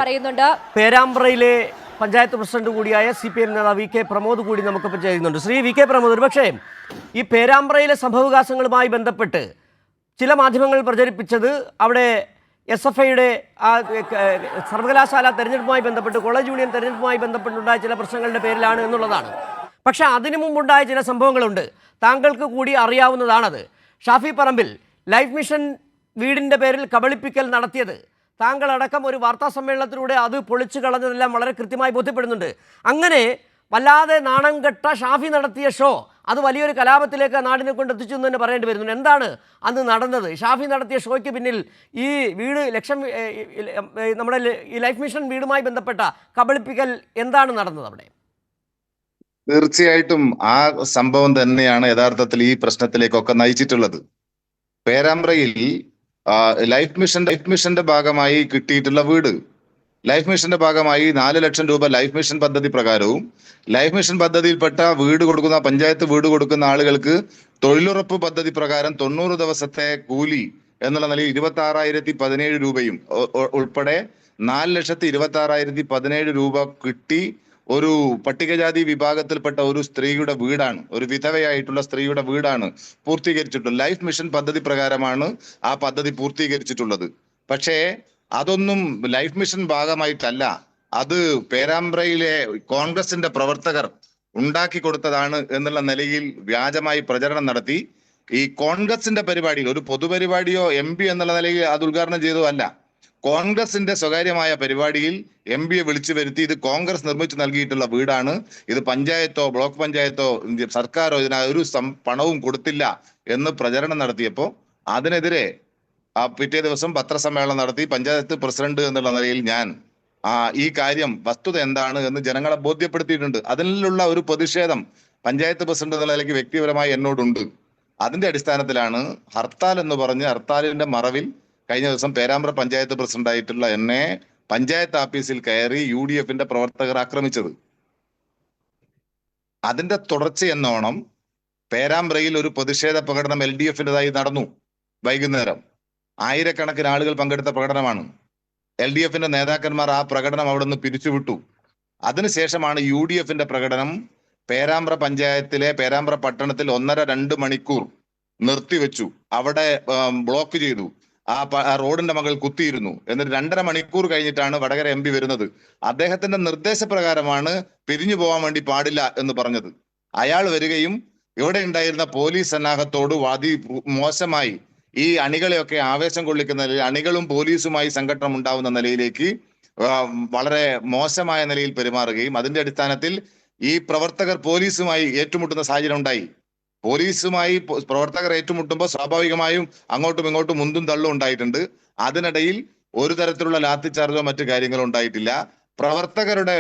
പറയുന്നുണ്ട്. പേരാമ്പ്രയിലെ പഞ്ചായത്ത് പ്രസിഡന്റ് കൂടിയായ CPM നേതാവ് VK പ്രമോദ് കൂടി നമുക്കിപ്പോൾ ചെയ്യുന്നുണ്ട്. ശ്രീ VK പ്രമോദ്, ഒരുപക്ഷേ ഈ പേരാമ്പ്രയിലെ സംഭവവികാസങ്ങളുമായി ബന്ധപ്പെട്ട് ചില മാധ്യമങ്ങൾ പ്രചരിപ്പിച്ചത് അവിടെ SFIയുടെ സർവകലാശാല തെരഞ്ഞെടുപ്പുമായി ബന്ധപ്പെട്ട് കോളേജ് യൂണിയൻ തെരഞ്ഞെടുപ്പുമായി ബന്ധപ്പെട്ടുണ്ടായ ചില പ്രശ്നങ്ങളുടെ പേരിലാണ് എന്നുള്ളതാണ്. പക്ഷേ അതിനു മുമ്പുണ്ടായ ചില സംഭവങ്ങളുണ്ട്, താങ്കൾക്ക് കൂടി അറിയാവുന്നതാണത്. ഷാഫി പറമ്പിൽ ലൈഫ് മിഷൻ വീടിൻ്റെ പേരിൽ കബളിപ്പിക്കൽ നടത്തിയത് താങ്കളടക്കം ഒരു വാർത്താ സമ്മേളനത്തിലൂടെ അത് പൊളിച്ചു കളഞ്ഞതെല്ലാം വളരെ കൃത്യമായി ബോധ്യപ്പെടുന്നുണ്ട്. അങ്ങനെ വല്ലാതെ നാണം കെട്ട ഷാഫി നടത്തിയ ഷോ അത് വലിയൊരു കലാപത്തിലേക്ക് നാടിനെ കൊണ്ട് എത്തിച്ചു എന്ന് തന്നെ പറയേണ്ടി വരുന്നുണ്ട്. എന്താണ് അന്ന് നടന്നത്? ഷാഫി നടത്തിയ ഷോയ്ക്ക് പിന്നിൽ ഈ വീട് നമ്മുടെ ഈ ലൈഫ് മിഷൻ വീടുമായി ബന്ധപ്പെട്ട കബളിപ്പിക്കൽ എന്താണ് നടന്നത് അവിടെ? തീർച്ചയായിട്ടും ആ സംഭവം തന്നെയാണ് യഥാർത്ഥത്തിൽ ഈ പ്രശ്നത്തിലേക്കൊക്കെ നയിച്ചിട്ടുള്ളത്. പേരാമ്പ്രയിൽ ലൈഫ് മിഷന്റെ ഭാഗമായി കിട്ടിയിട്ടുള്ള വീട്, ലൈഫ് മിഷന്റെ ഭാഗമായി 4 ലക്ഷം രൂപ ലൈഫ് മിഷൻ പദ്ധതി പ്രകാരവും ലൈഫ് മിഷൻ പദ്ധതിയിൽപ്പെട്ട വീട് കൊടുക്കുന്ന പഞ്ചായത്ത് വീട് കൊടുക്കുന്ന ആളുകൾക്ക് തൊഴിലുറപ്പ് പദ്ധതി പ്രകാരം 90 ദിവസത്തെ കൂലി എന്നുള്ള നിലയിൽ 26,017 രൂപയും ഉൾപ്പെടെ 4,26,017 രൂപ കിട്ടി ഒരു പട്ടികജാതി വിഭാഗത്തിൽപ്പെട്ട ഒരു സ്ത്രീയുടെ വീടാണ്, ഒരു വിധവയായിട്ടുള്ള സ്ത്രീയുടെ വീടാണ് പൂർത്തീകരിച്ചിട്ടുള്ളത്. ലൈഫ് മിഷൻ പദ്ധതി പ്രകാരമാണ് ആ പദ്ധതി പൂർത്തീകരിച്ചിട്ടുള്ളത്. പക്ഷേ അതൊന്നും ലൈഫ് മിഷൻ ഭാഗമായിട്ടല്ല, അത് പേരാമ്പ്രയിലെ കോൺഗ്രസിന്റെ പ്രവർത്തകർ ഉണ്ടാക്കി കൊടുത്തതാണ് എന്നുള്ള നിലയിൽ വ്യാജമായി പ്രചരണം നടത്തി. ഈ കോൺഗ്രസിന്റെ പരിപാടിയിൽ ഒരു പൊതുപരിപാടിയോ MP എന്നുള്ള നിലയിൽ അത് ഉദ്ഘാടനം ചെയ്തോ അല്ല, കോൺഗ്രസിന്റെ സ്വകാര്യമായ പരിപാടിയിൽ MP വിളിച്ചു വരുത്തി ഇത് കോൺഗ്രസ് നിർമ്മിച്ചു നൽകിയിട്ടുള്ള വീടാണ്, ഇത് പഞ്ചായത്തോ ബ്ലോക്ക് പഞ്ചായത്തോ സർക്കാരോ ഇതിനൊരു പണവും കൊടുത്തില്ല എന്ന് പ്രചരണം നടത്തിയപ്പോൾ അതിനെതിരെ പിറ്റേ ദിവസം പത്രസമ്മേളനം നടത്തി പഞ്ചായത്ത് പ്രസിഡന്റ് എന്നുള്ള നിലയിൽ ഞാൻ ഈ കാര്യം വസ്തുത എന്താണ് എന്ന് ജനങ്ങളെ ബോധ്യപ്പെടുത്തിയിട്ടുണ്ട്. അതിലുള്ള ഒരു പ്രതിഷേധം പഞ്ചായത്ത് പ്രസിഡന്റ് എന്ന നിലയ്ക്ക് വ്യക്തിപരമായി എന്നോടുണ്ട്. അതിന്റെ അടിസ്ഥാനത്തിലാണ് ഹർത്താൽ എന്ന് പറഞ്ഞ് ഹർത്താലിന്റെ മറവിൽ കഴിഞ്ഞ ദിവസം പേരാമ്പ്ര പഞ്ചായത്ത് പ്രസിഡന്റ് ആയിട്ടുള്ള എന്നെ പഞ്ചായത്ത് ഓഫീസിൽ കയറി UDFന്റെ പ്രവർത്തകർ ആക്രമിച്ചത്. അതിന്റെ തുടർച്ചയെന്നോണം പേരാമ്പ്രയിൽ ഒരു പ്രതിഷേധ പ്രകടനം LDFന്റേതായി നടന്നു. വൈകുന്നേരം ആയിരക്കണക്കിന് ആളുകൾ പങ്കെടുത്ത പ്രകടനമാണ്. LDFന്റെ നേതാക്കന്മാർ ആ പ്രകടനം അവിടെ നിന്ന് പിരിച്ചുവിട്ടു. അതിനുശേഷമാണ് UDFന്റെ പ്രകടനം പേരാമ്പ്ര പഞ്ചായത്തിലെ പേരാമ്പ്ര പട്ടണത്തിൽ 1.5-2 മണിക്കൂർ നിർത്തിവെച്ചു. അവിടെ ബ്ലോക്ക് ചെയ്തു. ആ റോഡിന്റെ മകൾ കുത്തിയിരുന്നു. എന്നിട്ട് 2.5 മണിക്കൂർ കഴിഞ്ഞിട്ടാണ് വടകര MP വരുന്നത്. അദ്ദേഹത്തിന്റെ നിർദ്ദേശപ്രകാരമാണ് പിരിഞ്ഞു പോകാൻ വേണ്ടി പാടില്ല എന്ന് പറഞ്ഞത്. അയാൾ വരികയും ഇവിടെ ഉണ്ടായിരുന്ന പോലീസ് സന്നാഹത്തോട് മോശമായി ഈ അണികളെയൊക്കെ ആവേശം കൊള്ളിക്കുന്ന നിലയിൽ അണികളും പോലീസുമായി സംഘടന ഉണ്ടാവുന്ന നിലയിലേക്ക് വളരെ മോശമായ നിലയിൽ പെരുമാറുകയും അതിന്റെ അടിസ്ഥാനത്തിൽ ഈ പ്രവർത്തകർ പോലീസുമായി ഏറ്റുമുട്ടുന്ന സാഹചര്യം ഉണ്ടായി. പോലീസുമായി പ്രവർത്തകർ ഏറ്റുമുട്ടുമ്പോൾ സ്വാഭാവികമായും അങ്ങോട്ടും ഇങ്ങോട്ടും മുന്തും തള്ളും ഉണ്ടായിട്ടുണ്ട്. അതിനിടയിൽ ഒരു തരത്തിലുള്ള ലാത്തിച്ചാർജോ മറ്റു കാര്യങ്ങളോ ഉണ്ടായിട്ടില്ല. പ്രവർത്തകരുടെ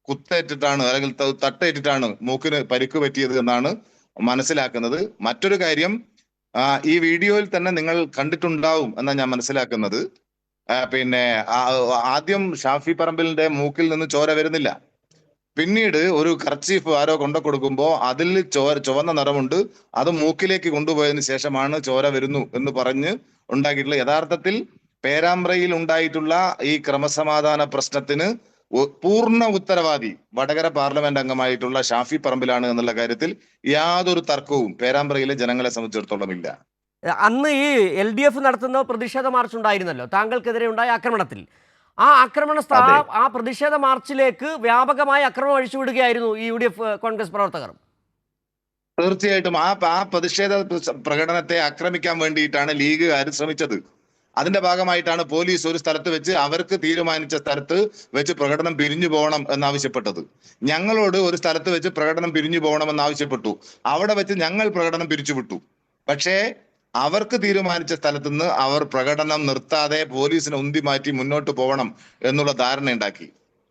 കുത്തേറ്റിട്ടാണ് അല്ലെങ്കിൽ തട്ടേറ്റിട്ടാണ് മൂക്കിന് പരിക്ക് പറ്റിയത് എന്നാണ് മനസ്സിലാക്കുന്നത്. മറ്റൊരു കാര്യം, ഈ വീഡിയോയിൽ തന്നെ നിങ്ങൾ കണ്ടിട്ടുണ്ടാവും എന്നാണ് ഞാൻ മനസ്സിലാക്കുന്നത്. ആദ്യം ഷാഫി പറമ്പിലിന്റെ മൂക്കിൽ നിന്ന് ചോര വരുന്നില്ല. പിന്നീട് ഒരു കർച്ചീഫ് ആരോ കൊണ്ടു കൊടുക്കുമ്പോൾ അതിൽ ചുവന്ന നിറമുണ്ട്, അത് മൂക്കിലേക്ക് കൊണ്ടുപോയതിനു ശേഷമാണ് ചോര വരുന്നു എന്ന് പറഞ്ഞ് ഉണ്ടാക്കിയിട്ടുള്ള. യഥാർത്ഥത്തിൽ പേരാമ്പ്രയിൽ ഉണ്ടായിട്ടുള്ള ഈ ക്രമസമാധാന പ്രശ്നത്തിന് പൂർണ്ണ ഉത്തരവാദി വടകര പാർലമെന്റ് അംഗമായിട്ടുള്ള ഷാഫി പറമ്പിലാണ് എന്നുള്ള കാര്യത്തിൽ യാതൊരു തർക്കവും പേരാമ്പ്രയിലെ ജനങ്ങളെ സംബന്ധിച്ചിടത്തോളം ഇല്ല. അന്ന് ഈ LDF നടത്തുന്ന പ്രതിഷേധ മാർച്ച് ഉണ്ടായിരുന്നല്ലോ താങ്കൾക്കെതിരെ ഉണ്ടായ ആക്രമണത്തിൽ. ആ ആ പ്രതിഷേധ മാർച്ചിലേക്ക് വ്യാപകമായ അക്രമം അഴിച്ചുവിടുകയായിരുന്നു ഈ UDF കോൺഗ്രസ് പ്രവർത്തകർ. തീർച്ചയായിട്ടും ആ പ്രതിഷേധ പ്രകടനത്തെ ആക്രമിക്കാൻ വേണ്ടിയിട്ടാണ് ലീഗുകാർ ശ്രമിച്ചത്. അതിന്റെ ഭാഗമായിട്ടാണ് പോലീസ് ഒരു സ്ഥലത്ത് വെച്ച് അവർക്ക് തീരുമാനിച്ച സ്ഥലത്ത് വെച്ച് പ്രകടനം പിരിഞ്ഞു പോകണം എന്നാവശ്യപ്പെട്ടത്. ഞങ്ങളോട് ഒരു സ്ഥലത്ത് വെച്ച് പ്രകടനം പിരിഞ്ഞു പോകണം എന്നാവശ്യപ്പെട്ടു. അവിടെ വെച്ച് ഞങ്ങൾ പ്രകടനം പിരിച്ചുവിട്ടു. പക്ഷേ അവർക്ക് തീരുമാനിച്ച സ്ഥലത്തു നിന്ന് അവർ പ്രകടനം നിർത്താതെ പോലീസിനെ ഉന്തി മാറ്റി മുന്നോട്ട് പോകണം എന്നുള്ള ധാരണ ഉണ്ടാക്കി.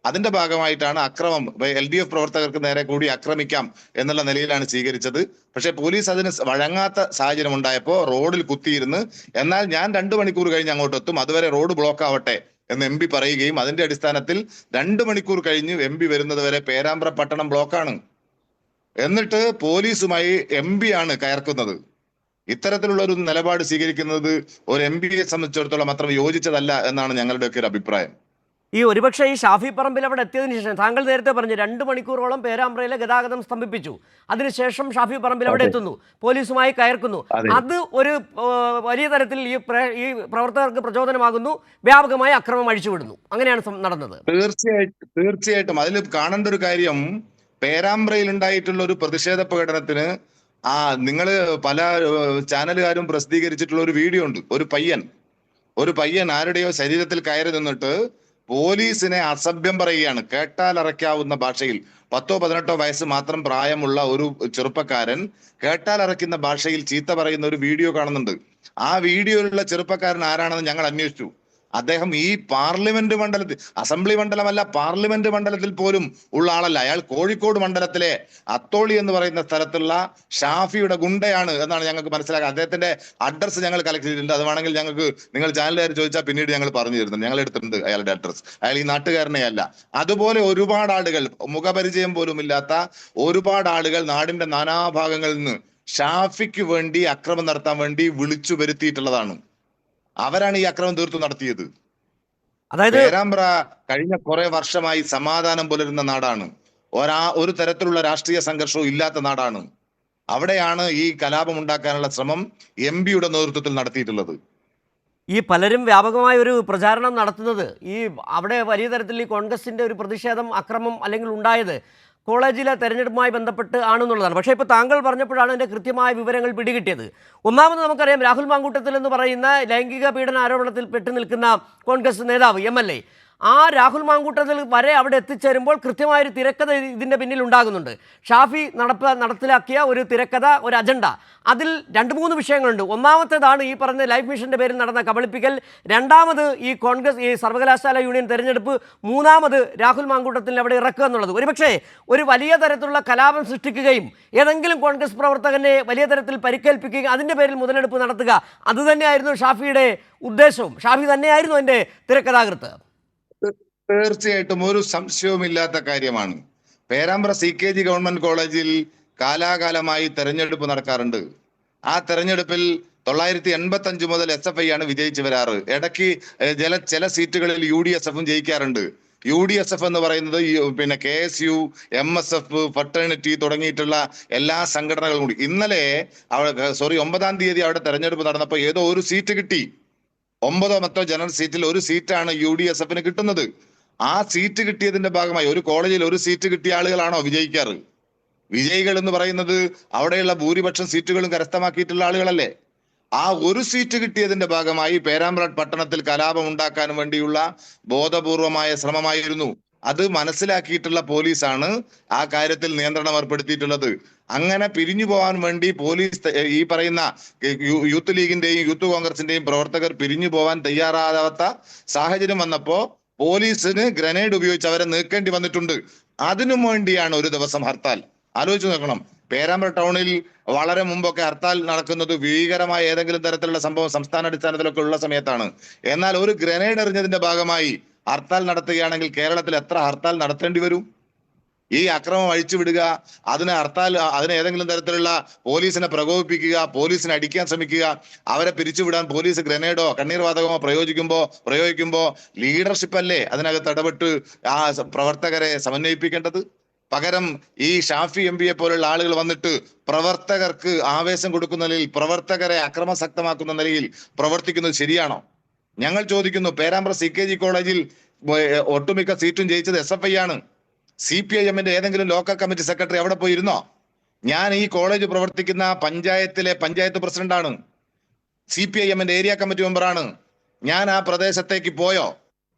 അതിന്റെ ഭാഗമായിട്ടാണ് അക്രമം LDF പ്രവർത്തകർക്ക് നേരെ കൂടി ആക്രമിക്കാം എന്നുള്ള നിലയിലാണ് സ്വീകരിച്ചത്. പക്ഷെ പോലീസ് അതിന് വഴങ്ങാത്ത സാഹചര്യം ഉണ്ടായപ്പോൾ റോഡിൽ കുത്തിയിരുന്ന് എന്നാൽ ഞാൻ 2 മണിക്കൂർ കഴിഞ്ഞ് അങ്ങോട്ട് എത്തും, അതുവരെ റോഡ് ബ്ലോക്ക് ആവട്ടെ എന്ന് MP പറയുകയും അതിന്റെ അടിസ്ഥാനത്തിൽ 2 മണിക്കൂർ കഴിഞ്ഞ് MP വരുന്നത് വരെ പേരാമ്പ്ര പട്ടണം ബ്ലോക്കാണ്. എന്നിട്ട് പോലീസുമായി MP ആണ് കയർക്കുന്നത്. ഇത്തരത്തിലുള്ള ഒരു നിലപാട് സ്വീകരിക്കുന്നത് ഒരു MP യെ സംബന്ധിച്ചിടത്തോളം അത്ര യോജിച്ചതല്ല എന്നാണ് ഞങ്ങളുടെയൊക്കെ ഒരു അഭിപ്രായം. ഈ ഒരുപക്ഷെ ഈ ഷാഫി പറമ്പിൽ അവിടെ എത്തിയതിനു ശേഷം താങ്കൾ നേരത്തെ പറഞ്ഞു 2 മണിക്കൂറോളം പേരാമ്പ്രയിലെ ഗതാഗതം സ്തംഭിപ്പിച്ചു. അതിനുശേഷം ഷാഫി പറമ്പിൽ അവിടെ എത്തുന്നു, പോലീസുമായി കയർക്കുന്നു. അത് ഒരു വലിയ തരത്തിൽ ഈ പ്രവർത്തകർക്ക് പ്രചോദനമാകുന്നു, വ്യാപകമായി അക്രമം അഴിച്ചുവിടുന്നു. അങ്ങനെയാണ് നടന്നത്. തീർച്ചയായിട്ടും അതിൽ കാണേണ്ട ഒരു കാര്യം, പേരാമ്പ്രയിൽ ഉണ്ടായിട്ടുള്ള ഒരു പ്രതിഷേധ പ്രകടനത്തിന് നിങ്ങൾ പല ചാനലുകാരും പ്രസിദ്ധീകരിച്ചിട്ടുള്ള ഒരു വീഡിയോ ഉണ്ട്. ഒരു പയ്യൻ ആരുടെയോ ശരീരത്തിൽ കയറി നിന്നിട്ട് പോലീസിനെ അസഭ്യം പറയുകയാണ്. കേട്ടാലറയ്ക്കാവുന്ന ഭാഷയിൽ 10-18 വയസ്സ് മാത്രം പ്രായമുള്ള ഒരു ചെറുപ്പക്കാരൻ കേട്ടാലറയ്ക്കുന്ന ഭാഷയിൽ ചീത്ത പറയുന്ന ഒരു വീഡിയോ കാണുന്നുണ്ട്. ആ വീഡിയോയിലുള്ള ചെറുപ്പക്കാരൻ ആരാണെന്ന് ഞങ്ങൾ അന്വേഷിച്ചു. അദ്ദേഹം ഈ പാർലമെന്റ് മണ്ഡലത്തിൽ, അസംബ്ലി മണ്ഡലമല്ല, പാർലമെന്റ് മണ്ഡലത്തിൽ പോലും ഉള്ള ആളല്ല. അയാൾ കോഴിക്കോട് മണ്ഡലത്തിലെ അത്തോളി എന്ന് പറയുന്ന സ്ഥലത്തുള്ള ഷാഫിയുടെ ഗുണ്ടയാണ് എന്നാണ് ഞങ്ങൾക്ക് മനസ്സിലാക്കുക. അദ്ദേഹത്തിന്റെ അഡ്രസ്സ് ഞങ്ങൾ കളക്ട് ചെയ്തിട്ടുണ്ട്. അത് വേണമെങ്കിൽ ഞങ്ങൾക്ക് നിങ്ങൾ ചാനലുകാർ ചോദിച്ചാൽ പിന്നീട് ഞങ്ങൾ പറഞ്ഞു തരുന്നുണ്ട്. ഞങ്ങൾ എടുത്തിട്ടുണ്ട് അയാളുടെ അഡ്രസ്സ്. അയാൾ ഈ നാട്ടുകാരനെ അല്ല. അതുപോലെ ഒരുപാട് ആളുകൾ, മുഖപരിചയം പോലും ഇല്ലാത്ത ഒരുപാട് ആളുകൾ നാടിന്റെ നാനാഭാഗങ്ങളിൽ നിന്ന് ഷാഫിക്ക് വേണ്ടി അക്രമം നടത്താൻ വേണ്ടി വിളിച്ചു വരുത്തിയിട്ടുള്ളതാണ്. അവരാണ് ഈ അക്രമം തീർത്തു നടത്തിയത്. അതായത് പേരാമ്പ്ര കഴിഞ്ഞ കുറെ വർഷമായി സമാധാനം പുലരുന്ന നാടാണ്. ഒരു തരത്തിലുള്ള രാഷ്ട്രീയ സംഘർഷവും ഇല്ലാത്ത നാടാണ്. അവിടെയാണ് ഈ കലാപം ഉണ്ടാക്കാനുള്ള ശ്രമം MP-യുടെ നേതൃത്വത്തിൽ നടത്തിയിട്ടുള്ളത്. ഈ പലരും വ്യാപകമായ ഒരു പ്രചാരണം നടത്തുന്നത് ഈ അവിടെ വലിയ തരത്തിൽ ഈ കോൺഗ്രസിന്റെ ഒരു പ്രതിഷേധം, അക്രമം അല്ലെങ്കിൽ ഉണ്ടായത് കോളേജിലെ തെരഞ്ഞെടുപ്പുമായി ബന്ധപ്പെട്ട് ആണെന്നുള്ളതാണ്. പക്ഷേ ഇപ്പോൾ താങ്കൾ പറഞ്ഞപ്പോഴാണ് അതിൻ്റെ കൃത്യമായ വിവരങ്ങൾ പിടികിട്ടിയത്. ഒന്നാമത് നമുക്കറിയാം, രാഹുൽ മാങ്കൂട്ടത്തിൽ എന്ന് പറയുന്ന ലൈംഗിക പീഡന ആരോപണത്തിൽ പെട്ടു നിൽക്കുന്ന കോൺഗ്രസ് നേതാവ്, MLA, ആ രാഹുൽ മാങ്കൂട്ടത്തിൽ വരെ അവിടെ എത്തിച്ചേരുമ്പോൾ കൃത്യമായൊരു തിരക്കഥ ഇതിൻ്റെ പിന്നിൽ ഉണ്ടാകുന്നുണ്ട്. ഷാഫി നടപ്പിലാക്കിയ ഒരു തിരക്കഥ, ഒരു അജണ്ട. അതിൽ 2-3 വിഷയങ്ങളുണ്ട്. ഒന്നാമത്തേതാണ് ഈ പറഞ്ഞ ലൈഫ് മിഷൻ്റെ പേരിൽ നടന്ന കബളിപ്പിക്കൽ. രണ്ടാമത് ഈ കോൺഗ്രസ്, ഈ സർവകലാശാല യൂണിയൻ തെരഞ്ഞെടുപ്പ്. മൂന്നാമത് രാഹുൽ മാങ്കൂട്ടത്തിൽ അവിടെ ഇറക്കുക എന്നുള്ളത്. ഒരുപക്ഷേ ഒരു വലിയ തരത്തിലുള്ള കലാപം സൃഷ്ടിക്കുകയും ഏതെങ്കിലും കോൺഗ്രസ് പ്രവർത്തകനെ വലിയ തരത്തിൽ പരിക്കേൽപ്പിക്കുകയും അതിൻ്റെ പേരിൽ മുതലെടുപ്പ് നടത്തുക, അതുതന്നെയായിരുന്നു ഷാഫിയുടെ ഉദ്ദേശവും. ഷാഫി തന്നെയായിരുന്നു എൻ്റെ തിരക്കഥാകൃത്ത്. തീർച്ചയായിട്ടും ഒരു സംശയവുമില്ലാത്ത കാര്യമാണ്. പേരാമ്പ്ര CKG ഗവൺമെന്റ് കോളേജിൽ കാലാകാലമായി തെരഞ്ഞെടുപ്പ് നടക്കാറുണ്ട്. ആ തെരഞ്ഞെടുപ്പിൽ 985 മുതൽ SFI ആണ് വിജയിച്ചു വരാറ്. ഇടയ്ക്ക് ചില സീറ്റുകളിൽ UDSF-ഉം ജയിക്കാറുണ്ട്. UDSF എന്ന് പറയുന്നത് പിന്നെ KSU, MSF, ഫെട്ടേണിറ്റി തുടങ്ങിയിട്ടുള്ള എല്ലാ സംഘടനകളും കൂടി. ഇന്നലെ 9-ാം തീയതി അവിടെ തെരഞ്ഞെടുപ്പ് നടന്നപ്പോൾ ഏതോ ഒരു സീറ്റ് കിട്ടി. 9-ഓ 10-ഓ ജനറൽ സീറ്റിൽ ഒരു സീറ്റാണ് UDSF-ന് കിട്ടുന്നത്. ആ സീറ്റ് കിട്ടിയതിന്റെ ഭാഗമായി ഒരു കോളേജിൽ ഒരു സീറ്റ് കിട്ടിയ ആളുകളാണോ വിജയിക്കാറ്? വിജയികൾ എന്ന് പറയുന്നത് അവിടെയുള്ള ഭൂരിപക്ഷം സീറ്റുകളും കരസ്ഥമാക്കിയിട്ടുള്ള ആളുകളല്ലേ? ആ ഒരു സീറ്റ് കിട്ടിയതിന്റെ ഭാഗമായി പേരാമ്പ്ര പട്ടണത്തിൽ കലാപം ഉണ്ടാക്കാൻ വേണ്ടിയുള്ള ബോധപൂർവമായ ശ്രമമായിരുന്നു. അത് മനസ്സിലാക്കിയിട്ടുള്ള പോലീസാണ് ആ കാര്യത്തിൽ നിയന്ത്രണം ഏർപ്പെടുത്തിയിട്ടുള്ളത്. അങ്ങനെ പിരിഞ്ഞു പോകാൻ വേണ്ടി പോലീസ്, ഈ പറയുന്ന യൂത്ത് ലീഗിന്റെയും യൂത്ത് കോൺഗ്രസിന്റെയും പ്രവർത്തകർ പിരിഞ്ഞു പോകാൻ തയ്യാറാകാത്ത സാഹചര്യം വന്നപ്പോ പോലീസിന് ഗ്രനേഡ് ഉപയോഗിച്ച് അവരെ നീക്കേണ്ടി വന്നിട്ടുണ്ട്. അതിനു വേണ്ടിയാണ് ഒരു ദിവസം ഹർത്താൽ. ആലോചിച്ച് നോക്കണം. പേരാമ്പ്ര ടൗണിൽ വളരെ മുമ്പൊക്കെ ഹർത്താൽ നടക്കുന്നത് ഭീകരമായ ഏതെങ്കിലും തരത്തിലുള്ള സംഭവം സംസ്ഥാന അടിസ്ഥാനത്തിലൊക്കെ ഉള്ള സമയത്താണ്. എന്നാൽ ഒരു ഗ്രനേഡ് എറിഞ്ഞതിന്റെ ഭാഗമായി ഹർത്താൽ നടത്തുകയാണെങ്കിൽ കേരളത്തിൽ എത്ര ഹർത്താൽ നടത്തേണ്ടി വരും? ഈ അക്രമം അഴിച്ചുവിടുക, അതിനെ ഏതെങ്കിലും തരത്തിലുള്ള പോലീസിനെ പ്രകോപിപ്പിക്കുക, പോലീസിനെ അടിക്കാൻ ശ്രമിക്കുക, അവരെ പിരിച്ചുവിടാൻ പോലീസ് ഗ്രനേഡോ കണ്ണീർവാതകമോ പ്രയോഗിക്കുമ്പോ ലീഡർഷിപ്പ് അല്ലേ അതിനകത്ത് ഇടപെട്ട് ആ പ്രവർത്തകരെ സമന്വയിപ്പിക്കേണ്ടത്? പകരം ഈ ഷാഫി MP-യെ പോലുള്ള ആളുകൾ വന്നിട്ട് പ്രവർത്തകർക്ക് ആവേശം കൊടുക്കുന്ന നിലയിൽ, പ്രവർത്തകരെ അക്രമസക്തമാക്കുന്ന നിലയിൽ പ്രവർത്തിക്കുന്നത് ശരിയാണോ? ഞങ്ങൾ ചോദിക്കുന്നു. പേരാമ്പ്ര CKG കോളേജിൽ ഒട്ടുമിക്ക സീറ്റും ജയിച്ചത് SFI ആണ്. CPIM-ന്റെ ഏതെങ്കിലും ലോക്കൽ കമ്മിറ്റി സെക്രട്ടറി അവിടെ പോയിരുന്നോ? ഞാൻ ഈ കോളേജ് പ്രവർത്തിക്കുന്ന പഞ്ചായത്ത് പ്രസിഡന്റാണ്. CPIM-ന്റെ ഏരിയ കമ്മിറ്റി മെമ്പറാണ്. ഞാൻ ആ പ്രദേശത്തേക്ക് പോയോ?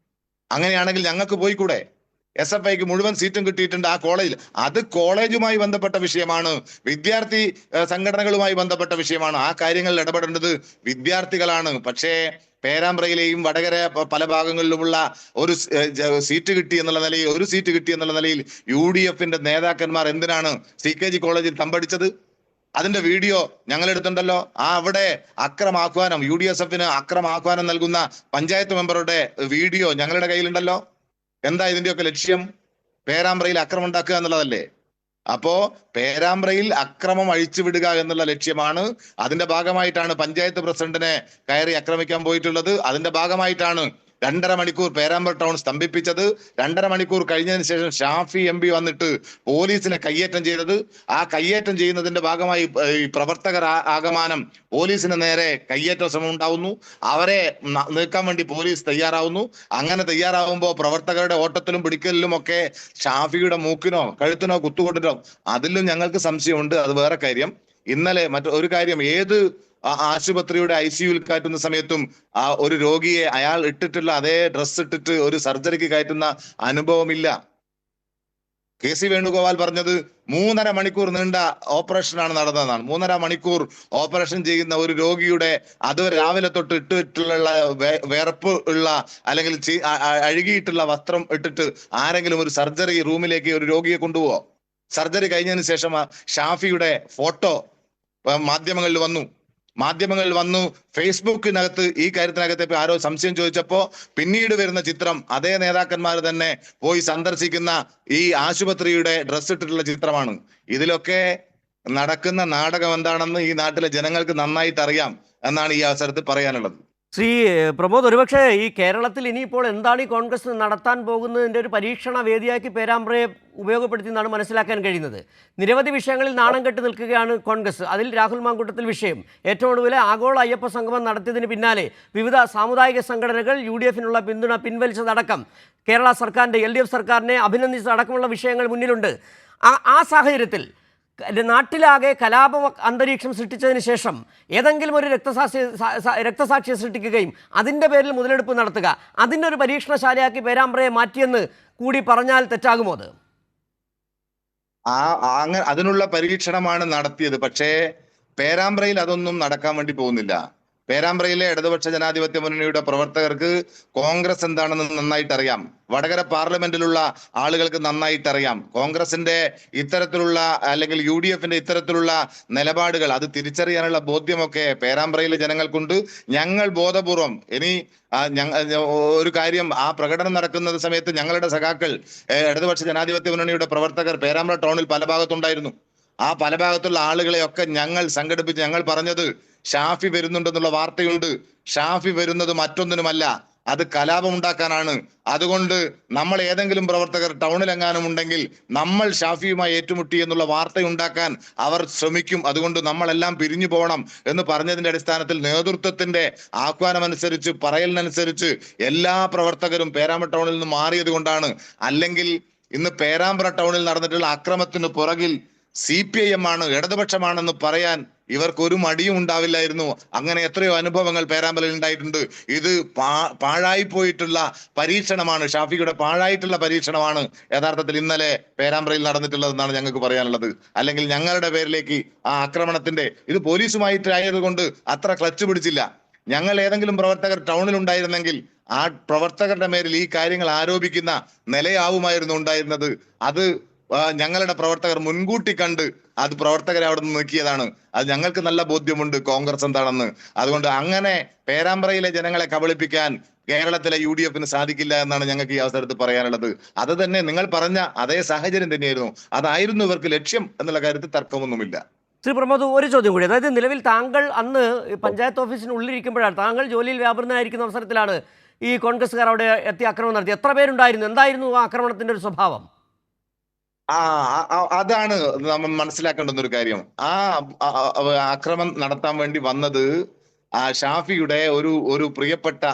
അങ്ങനെയാണെങ്കിൽ ഞങ്ങൾക്ക് പോയിക്കൂടെ? SFIക്ക് മുഴുവൻ സീറ്റും കിട്ടിയിട്ടുണ്ട് ആ കോളേജിൽ. അത് കോളേജുമായി ബന്ധപ്പെട്ട വിഷയമാണ്, വിദ്യാർത്ഥി സംഘടനകളുമായി ബന്ധപ്പെട്ട വിഷയമാണ്. ആ കാര്യങ്ങളിൽ ഇടപെടേണ്ടത് വിദ്യാർത്ഥികളാണ്. പക്ഷേ പേരാമ്പ്രയിലെയും വടകര പല ഭാഗങ്ങളിലുമുള്ള ഒരു സീറ്റ് കിട്ടി എന്നുള്ള നിലയിൽ UDF-ന്റെ നേതാക്കന്മാർ എന്തിനാണ് CKG കോളേജിൽ തമ്പടിച്ചത്? അതിന്റെ വീഡിയോ ഞങ്ങളെടുത്തുണ്ടല്ലോ. അവിടെ അക്രമാഹ്വാനം, UDSF-ന് അക്രമാഹ്വാനം നൽകുന്ന പഞ്ചായത്ത് മെമ്പറുടെ വീഡിയോ ഞങ്ങളുടെ കയ്യിലുണ്ടല്ലോ. എന്താ ഇതിന്റെയൊക്കെ ലക്ഷ്യം? പേരാമ്പ്രയിൽ അക്രമം ഉണ്ടാക്കുക എന്നുള്ളതല്ലേ? അപ്പോ പേരാമ്പ്രയിൽ അക്രമം അഴിച്ചുവിടുക എന്നുള്ള ലക്ഷ്യമാണ്. അതിന്റെ ഭാഗമായിട്ടാണ് പഞ്ചായത്ത് പ്രസിഡന്റിനെ കയറി ആക്രമിക്കാൻ പോയിട്ടുള്ളത്. അതിന്റെ ഭാഗമായിട്ടാണ് 2.5 മണിക്കൂർ പേരാമ്പ്ര ടൗൺ സ്തംഭിപ്പിച്ചത്, 2.5 മണിക്കൂർ കഴിഞ്ഞതിന് ശേഷം ഷാഫി MP വന്നിട്ട് പോലീസിനെ കയ്യേറ്റം ചെയ്തത്, ആ കയ്യേറ്റം ചെയ്യുന്നതിന്റെ ഭാഗമായി ഈ പ്രവർത്തകർ ആകമാനം പോലീസിന് നേരെ കയ്യേറ്റ ശ്രമം ഉണ്ടാവുന്നു. അവരെ നീക്കാൻ വേണ്ടി പോലീസ് തയ്യാറാവുന്നു. അങ്ങനെ തയ്യാറാവുമ്പോൾ പ്രവർത്തകരുടെ ഓട്ടത്തിലും പിടിക്കലിലും ഒക്കെ ഷാഫിയുടെ മൂക്കിനോ കഴുത്തിനോ കുത്തുകൊണ്ടിട്ടോ അതിലും ഞങ്ങൾക്ക് സംശയമുണ്ട്. അത് വേറെ കാര്യം. ഇന്നലെ ഒരു കാര്യം, ഏത് ആശുപത്രിയുടെ ICUവിൽ കയറ്റുന്ന സമയത്തും ആ ഒരു രോഗിയെ അയാൾ ഇട്ടിട്ടുള്ള അതേ ഡ്രസ് ഇട്ടിട്ട് ഒരു സർജറിക്ക് കയറ്റുന്ന അനുഭവമില്ല. KC വേണുഗോപാൽ പറഞ്ഞത് 3.5 മണിക്കൂർ നീണ്ട ഓപ്പറേഷനാണ് നടന്നതെന്നാണ്. 3.5 മണിക്കൂർ ഓപ്പറേഷൻ ചെയ്യുന്ന ഒരു രോഗിയുടെ അത് രാവിലെ തൊട്ട് ഇട്ടിട്ടുള്ള വിയർപ്പ് ഉള്ള അല്ലെങ്കിൽ അഴുകിയിട്ടുള്ള വസ്ത്രം ഇട്ടിട്ട് ആരെങ്കിലും ഒരു സർജറി റൂമിലേക്ക് ഒരു രോഗിയെ കൊണ്ടുപോവോ? സർജറി കഴിഞ്ഞതിന് ശേഷം ഷാഫിയുടെ ഫോട്ടോ മാധ്യമങ്ങളിൽ വന്നു. ഫേസ്ബുക്കിനകത്ത് ഈ കാര്യത്തിനകത്ത് ആരോ സംശയം ചോദിച്ചപ്പോ പിന്നീട് വരുന്ന ചിത്രം അതേ നേതാക്കന്മാർ തന്നെ പോയി സന്ദർശിക്കുന്ന ഈ ആശുപത്രിയുടെ ഡ്രസ് ഇട്ടിട്ടുള്ള ചിത്രമാണ്. ഇതിലൊക്കെ നടക്കുന്ന നാടകം എന്താണെന്ന് ഈ നാട്ടിലെ ജനങ്ങൾക്ക് നന്നായിട്ട് അറിയാം എന്നാണ് ഈ അവസരത്തിൽ പറയാനുള്ളത്. ശ്രീ പ്രമോദ്, ഒരുപക്ഷെ ഈ കേരളത്തിൽ ഇനിയിപ്പോൾ എന്താണ് ഈ കോൺഗ്രസ് നടത്താൻ പോകുന്നതിൻ്റെ ഒരു പരീക്ഷണ വേദിയാക്കി പേരാമ്പ്രയെ ഉപയോഗപ്പെടുത്തി എന്നാണ് മനസ്സിലാക്കാൻ കഴിയുന്നത്. നിരവധി വിഷയങ്ങളിൽ നാണം കെട്ട് നിൽക്കുകയാണ് കോൺഗ്രസ്. അതിൽ രാഹുൽ മാങ്കൂട്ടത്തിൽ വിഷയം, ഏറ്റവും ഒടുവിൽ ആഗോള അയ്യപ്പ സംഗമം നടത്തിയതിന് പിന്നാലെ വിവിധ സാമുദായിക സംഘടനകൾ UDFനുള്ള പിന്തുണ പിൻവലിച്ചതടക്കം കേരള സർക്കാരിൻ്റെ LDF സർക്കാരിനെ അഭിനന്ദിച്ചതടക്കമുള്ള വിഷയങ്ങൾ മുന്നിലുണ്ട്. ആ സാഹചര്യത്തിൽ നാട്ടിലാകെ കലാപ അന്തരീക്ഷം സൃഷ്ടിച്ചതിന് ശേഷം ഏതെങ്കിലും ഒരു രക്തസാക്ഷിയെ സൃഷ്ടിക്കുകയും അതിൻ്റെ പേരിൽ മുതലെടുപ്പ് നടത്തുക, അതിൻ്റെ ഒരു പരീക്ഷണശാലയാക്കി പേരാമ്പ്രയെ മാറ്റിയെന്ന് കൂടി പറഞ്ഞാൽ തെറ്റാകുമോ? അത് അങ്ങനെ അതിനുള്ള പരീക്ഷണമാണ് നടത്തിയത്. പക്ഷേ പേരാമ്പ്രയിൽ അതൊന്നും നടക്കാൻ വേണ്ടി പോകുന്നില്ല. പേരാമ്പ്രയിലെ ഇടതുപക്ഷ ജനാധിപത്യ മുന്നണിയുടെ പ്രവർത്തകർക്ക് കോൺഗ്രസ് എന്താണെന്ന് നന്നായിട്ട് അറിയാം. വടകര പാർലമെന്റിലുള്ള ആളുകൾക്ക് നന്നായിട്ട് അറിയാം. കോൺഗ്രസിന്റെ ഇത്തരത്തിലുള്ള അല്ലെങ്കിൽ UDFന്റെ ഇത്തരത്തിലുള്ള നിലപാടുകൾ അത് തിരിച്ചറിയാനുള്ള ബോധ്യമൊക്കെ പേരാമ്പ്രയിലെ ജനങ്ങൾക്കുണ്ട്. ഞങ്ങൾ ബോധപൂർവം ഒരു കാര്യം, ആ പ്രകടനം നടക്കുന്ന സമയത്ത് ഞങ്ങളുടെ സഖാക്കൾ ഇടതുപക്ഷ ജനാധിപത്യ മുന്നണിയുടെ പ്രവർത്തകർ പേരാമ്പ്ര ടൗണിൽ പല ഭാഗത്തുണ്ടായിരുന്നു. ആ പല ഭാഗത്തുള്ള ആളുകളെയൊക്കെ ഞങ്ങൾ സംഘടിപ്പിച്ച് ഞങ്ങൾ പറഞ്ഞത് ഷാഫി വരുന്നുണ്ടെന്നുള്ള വാർത്തയുണ്ട്. ഷാഫി വരുന്നത് മറ്റൊന്നിനുമല്ല, അത് കലാപം ഉണ്ടാക്കാനാണ്. അതുകൊണ്ട് നമ്മൾ ഏതെങ്കിലും പ്രവർത്തകർ ടൗണിലെങ്ങാനും ഉണ്ടെങ്കിൽ നമ്മൾ ഷാഫിയുമായി ഏറ്റുമുട്ടി എന്നുള്ള വാർത്ത ഉണ്ടാക്കാൻ അവർ ശ്രമിക്കും. അതുകൊണ്ട് നമ്മളെല്ലാം പിരിഞ്ഞു പോകണം എന്ന് പറഞ്ഞതിന്റെ അടിസ്ഥാനത്തിൽ നേതൃത്വത്തിന്റെ ആഹ്വാനമനുസരിച്ച് പറയലിനനുസരിച്ച് എല്ലാ പ്രവർത്തകരും പേരാമ്പ്ര ടൗണിൽ നിന്ന് മാറിയത് കൊണ്ടാണ്. അല്ലെങ്കിൽ ഇന്ന് പേരാമ്പ്ര ടൗണിൽ നടന്നിട്ടുള്ള അക്രമത്തിന് പുറകിൽ CPIM ആണ്, ഇടതുപക്ഷമാണെന്ന് പറയാൻ ഇവർക്കൊരു മടിയും ഉണ്ടാവില്ലായിരുന്നു. അങ്ങനെ എത്രയോ അനുഭവങ്ങൾ പേരാമ്പ്രയിൽ ഉണ്ടായിട്ടുണ്ട്. ഇത് പാഴായി പോയിട്ടുള്ള പരീക്ഷണമാണ്, ഷാഫിയുടെ പാഴായിട്ടുള്ള പരീക്ഷണമാണ് യഥാർത്ഥത്തിൽ ഇന്നലെ പേരാമ്പ്രയിൽ നടന്നിട്ടുള്ളതെന്നാണ് ഞങ്ങൾക്ക് പറയാനുള്ളത്. അല്ലെങ്കിൽ ഞങ്ങളുടെ പേരിലേക്ക് ആ ആക്രമണത്തിന്റെ ഇത് പോലീസുമായിട്ട് ആയതുകൊണ്ട് അത്ര ക്ലച്ച് പിടിച്ചില്ല. ഞങ്ങൾ ഏതെങ്കിലും പ്രവർത്തകർ ടൗണിൽ ഉണ്ടായിരുന്നെങ്കിൽ ആ പ്രവർത്തകരുടെ മേലിൽ ഈ കാര്യങ്ങൾ ആരോപിക്കുന്ന നിലയാവുമായിരുന്നു ഉണ്ടായിരുന്നത്. അത് ഞങ്ങളുടെ പ്രവർത്തകർ മുൻകൂട്ടി കണ്ട് അത് പ്രവർത്തകരെ അവിടെ നിന്ന് നീക്കിയതാണ്. അത് ഞങ്ങൾക്ക് നല്ല ബോധ്യമുണ്ട് കോൺഗ്രസ് എന്താണെന്ന്. അതുകൊണ്ട് അങ്ങനെ പേരാമ്പ്രയിലെ ജനങ്ങളെ കബളിപ്പിക്കാൻ കേരളത്തിലെ UDFന് സാധിക്കില്ല എന്നാണ് ഞങ്ങൾക്ക് ഈ അവസരത്തിൽ പറയാനുള്ളത്. അത് തന്നെ നിങ്ങൾ പറഞ്ഞ അതേ സാഹചര്യം തന്നെയായിരുന്നു, അതായിരുന്നു ഇവർക്ക് ലക്ഷ്യം എന്നുള്ള കാര്യത്തിൽ തർക്കമൊന്നുമില്ല. ശ്രീ പ്രമോദ്, ഒരു ചോദ്യം കൂടി. അതായത് നിലവിൽ താങ്കൾ അന്ന് പഞ്ചായത്ത് ഓഫീസിനുള്ളിലിരിക്കുമ്പോഴാണ്, താങ്കൾ ജോലിയിൽ വ്യാപൃതനായിരിക്കുന്ന അവസരത്തിലാണ് ഈ കോൺഗ്രസ്സുകാർ അവിടെ എത്തി ആക്രമണം നടത്തി. എത്ര പേരുണ്ടായിരുന്നു? എന്തായിരുന്നു ആ ആക്രമണത്തിന്റെ ഒരു സ്വഭാവം? അതാണ് നമ്മൾ മനസ്സിലാക്കേണ്ടുന്ന ഒരു കാര്യം. ആ ആക്രമണം നടത്താൻ വേണ്ടി വന്നത് ഷാഫിയുടെ ഒരു പ്രിയപ്പെട്ട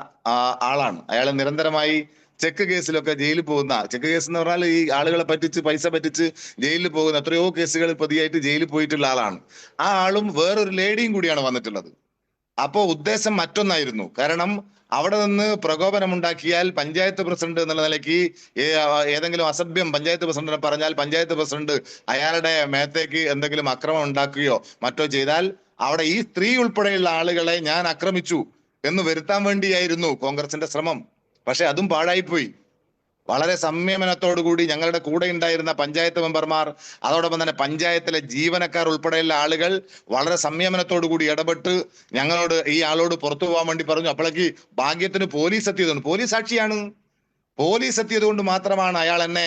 ആളാണ്. അയാൾ നിരന്തരമായി ചെക്ക് കേസിലൊക്കെ ജയിലിൽ പോകുന്ന, ചെക്ക് കേസ് എന്ന് പറഞ്ഞാൽ ഈ ആളുകളെ പറ്റിച്ച് പൈസ പറ്റിച്ച് ജയിലിൽ പോകുന്ന എത്രയോ കേസുകളിൽ പ്രതിയായിട്ട് ജയിലിൽ പോയിട്ടുള്ള ആളാണ്. ആ ആളും വേറൊരു ലേഡിയും കൂടിയാണ് വന്നിട്ടുള്ളത്. അപ്പോ ഉദ്ദേശം മറ്റൊന്നായിരുന്നു. കാരണം അവിടെ നിന്ന് പ്രകോപനമുണ്ടാക്കിയാൽ പഞ്ചായത്ത് പ്രസിഡന്റ് എന്നുള്ള നിലയ്ക്ക് ഏതെങ്കിലും അസഭ്യം പഞ്ചായത്ത് പ്രസിഡന്റിനെ പറഞ്ഞാൽ പഞ്ചായത്ത് പ്രസിഡന്റ് അയാളുടെ മേത്തേക്ക് എന്തെങ്കിലും അക്രമം ഉണ്ടാക്കുകയോ മറ്റോ ചെയ്താൽ അവിടെ ഈ സ്ത്രീ ഉൾപ്പെടെയുള്ള ആളുകളെ ഞാൻ ആക്രമിച്ചു എന്ന് വരുത്താൻ വേണ്ടിയായിരുന്നു കോൺഗ്രസിന്റെ ശ്രമം. പക്ഷെ അതും പാഴായിപ്പോയി. വളരെ സംയമനത്തോടുകൂടി ഞങ്ങളുടെ കൂടെ ഉണ്ടായിരുന്ന പഞ്ചായത്ത് മെമ്പർമാർ, അതോടൊപ്പം തന്നെ പഞ്ചായത്തിലെ ജീവനക്കാർ ഉൾപ്പെടെയുള്ള ആളുകൾ വളരെ സംയമനത്തോടുകൂടി ഇടപെട്ട് ഞങ്ങളോട് ഈ ആളോട് പുറത്തു പോകാൻ വേണ്ടി പറഞ്ഞു. അപ്പോഴേക്ക് ഭാഗ്യത്തിന് പോലീസ് എത്തിയതുകൊണ്ട്, പോലീസ് സാക്ഷിയാണ്, പോലീസ് എത്തിയത് കൊണ്ട് മാത്രമാണ് അയാൾ എന്നെ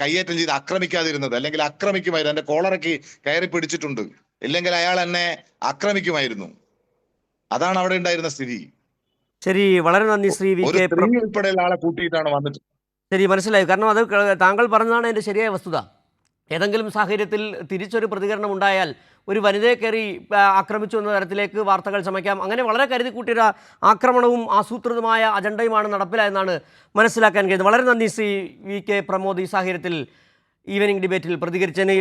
കയ്യേറ്റം ചെയ്ത് ആക്രമിക്കാതിരുന്നത്. അല്ലെങ്കിൽ ആക്രമിക്കുമായിരുന്നു, എന്റെ കോളറയ്ക്ക് കയറി പിടിച്ചിട്ടുണ്ട്, ഇല്ലെങ്കിൽ അയാൾ എന്നെ ആക്രമിക്കുമായിരുന്നു. അതാണ് അവിടെ ഉണ്ടായിരുന്ന സ്ഥിതി. ശരി, വളരെ നന്ദി ശ്രീ വി ഒരു കെ സ്ത്രീ ഉൾപ്പെടെയുള്ള ആളെ കൂട്ടിയിട്ടാണ് വന്നിട്ട്. ശരി, മനസ്സിലായി. കാരണം അത് താങ്കൾ പറഞ്ഞതാണ് എൻ്റെ ശരിയായ വസ്തുത. ഏതെങ്കിലും സാഹചര്യത്തിൽ തിരിച്ചൊരു പ്രതികരണം ഉണ്ടായാൽ ഒരു വനിതയെ കയറി ആക്രമിച്ചു എന്ന തരത്തിലേക്ക് വാർത്തകൾ ചമയ്ക്കാം. അങ്ങനെ വളരെ കരുതിക്കൂട്ടിയൊരു ആക്രമണവും ആസൂത്രിതമായ അജണ്ടയുമാണ് നടപ്പിലായെന്നാണ് മനസ്സിലാക്കാൻ കഴിയുന്നത്. വളരെ നന്ദി ശ്രീ വി കെ പ്രമോദ് ഈ സാഹചര്യത്തിൽ ഈവനിംഗ് ഡിബേറ്റിൽ പ്രതികരിച്ചതിന്.